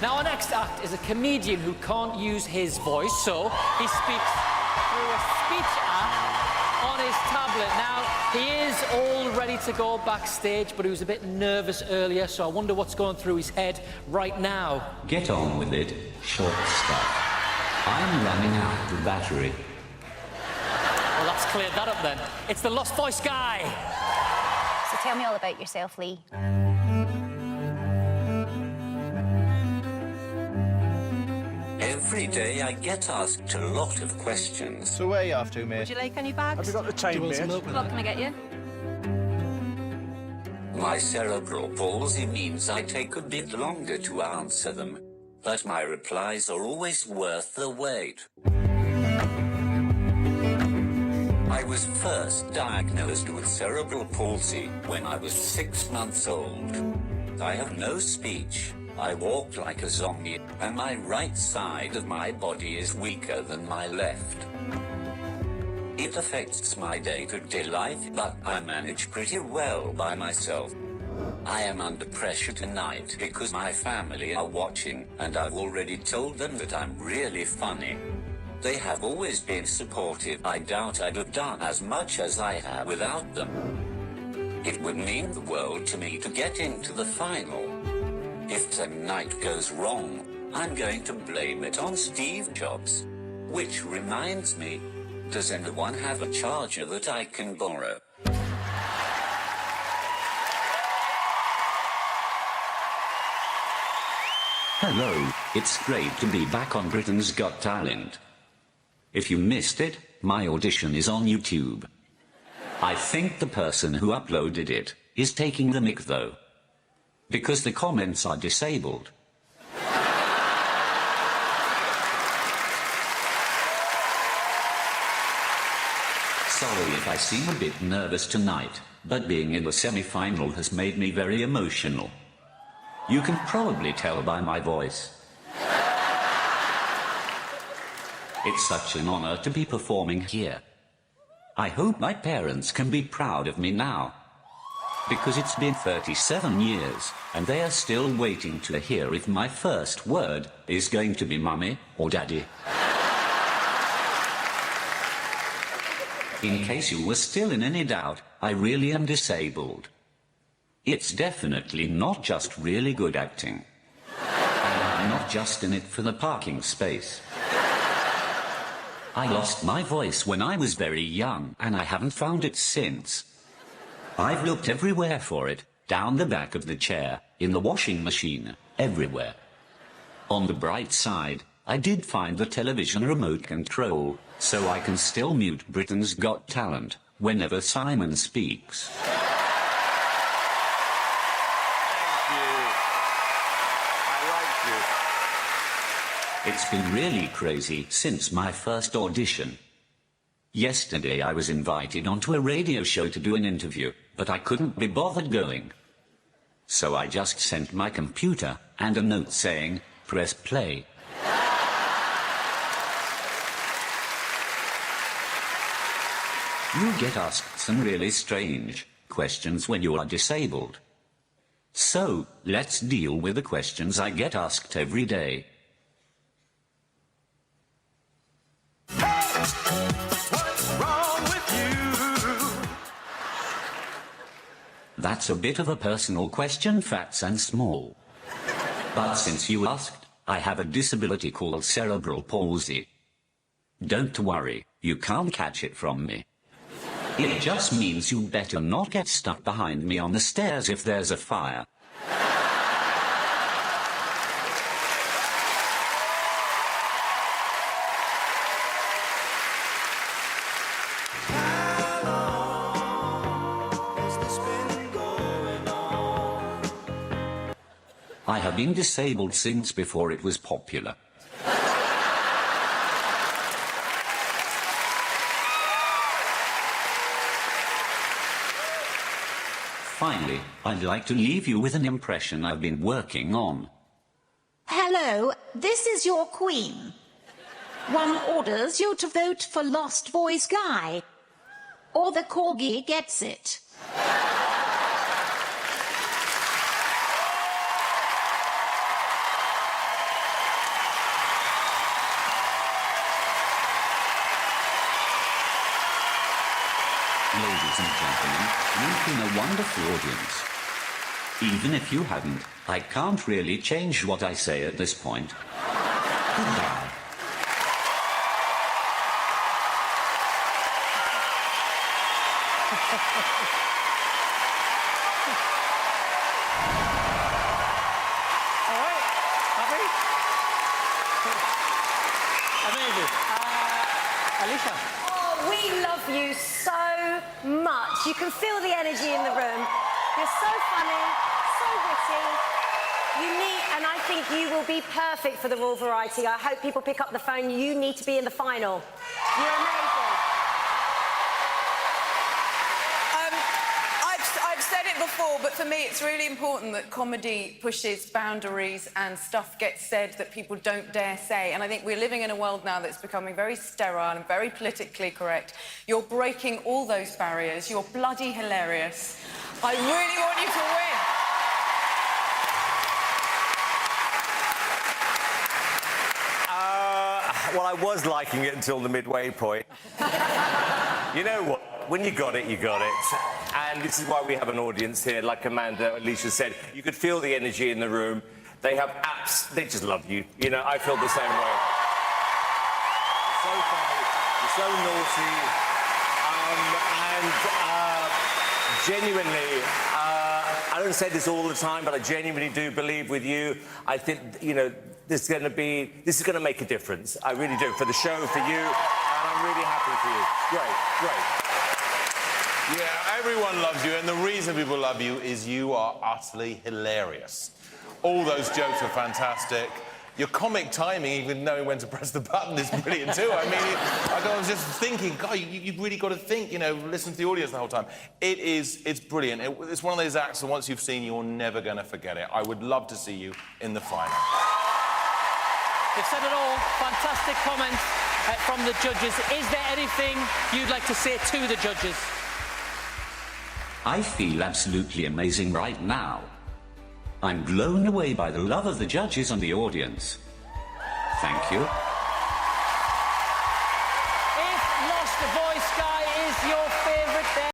Now, our next act is a comedian who can't use his voice, so he speaks through a speech app on his tablet. Now, he is all ready to go backstage, but he was a bit nervous earlier, so I wonder what's going through his head right now. Get on with it, short stuff. I'm running out of battery. Well, that's cleared that up then. It's the Lost Voice guy. So tell me all about yourself, Lee. Every day I get asked a lot of questions. So where are you off to, mate? Would you like any bags? Have you got the time, mate? What can I get you? My cerebral palsy means I take a bit longer to answer them, but my replies are always worth the wait. I was first diagnosed with cerebral palsy when I was 6 months old. I have no speech. I walk like a zombie, and my right side of my body is weaker than my left. It affects my day-to-day life, but I manage pretty well by myself. I am under pressure tonight because my family are watching, and I've already told them that I'm really funny. They have always been supportive. I doubt I'd have done as much as I have without them. It would mean the world to me to get into the final. If tonight goes wrong, I'm going to blame it on Steve Jobs. Which reminds me, does anyone have a charger that I can borrow? Hello, it's great to be back on Britain's Got Talent. If you missed it, my audition is on YouTube. I think the person who uploaded it is taking the mick though, because the comments are disabled. Sorry if I seem a bit nervous tonight, but being in the semi-final has made me very emotional. You can probably tell by my voice. It's such an honor to be performing here. I hope my parents can be proud of me now. Because it's been 37 years, and they are still waiting to hear if my first word is going to be mummy or daddy. In case you were still in any doubt, I really am disabled. It's definitely not just really good acting. And I'm not just in it for the parking space. I lost my voice when I was very young, and I haven't found it since. I've looked everywhere for it, down the back of the chair, in the washing machine, everywhere. On the bright side, I did find the television remote control, so I can still mute Britain's Got Talent whenever Simon speaks. It's been really crazy since my first audition. Yesterday I was invited onto a radio show to do an interview, but I couldn't be bothered going. So I just sent my computer and a note saying, press play. You get asked some really strange questions when you are disabled. So, let's deal with the questions I get asked every day. What's wrong with you? That's a bit of a personal question, Fats and Small. But since you asked, I have a disability called cerebral palsy. Don't worry, you can't catch it from me. It just means you better not get stuck behind me on the stairs if there's a fire. I have been disabled since before it was popular. Finally, I'd like to leave you with an impression I've been working on. Hello, this is your queen. One orders you to vote for Lost Voice Guy, or the corgi gets it. ladies and gentlemen, you've been a wonderful audience. Even if you hadn't, I can't really change what I say at this point. Goodbye. All right, happy? Amazing. Alicia. Oh, we love you so much. You can feel the energy in the room. You're so funny, so witty, unique, and I think you will be perfect for the Royal Variety. I hope people pick up the phone. You need to be in the final. You're amazing. I've said it before, but for me it's really important that comedy pushes boundaries and stuff gets said that people don't dare say. And I think we're living in a world now that's becoming very sterile and very politically correct. You're breaking all those barriers. You're bloody hilarious. I really want you to win. Well, I was liking it until the midway point. You know what? When you got it, you got it. And this is why we have an audience here. Like Amanda, Alicia said, you could feel the energy in the room. They have apps. They just love you. You know, I feel the same way. You're so funny. You're so naughty. Genuinely, I don't say this all the time, but I genuinely do believe with you. I think, you know, this is going to make a difference. I really do, for the show, for you, and I'm really happy for you. Great. Yeah, everyone loves you, and the reason people love you is you are utterly hilarious. All those jokes are fantastic. Your comic timing, even knowing when to press the button, is brilliant too. I mean, I was just thinking, God, you've really got to think, you know, listen to the audience the whole time. It's brilliant. It's one of those acts that once you've seen, you're never going to forget it. I would love to see you in the final. You've said it all. Fantastic comments from the judges. Is there anything you'd like to say to the judges? I feel absolutely amazing right now. I'm blown away by the love of the judges and the audience. Thank you.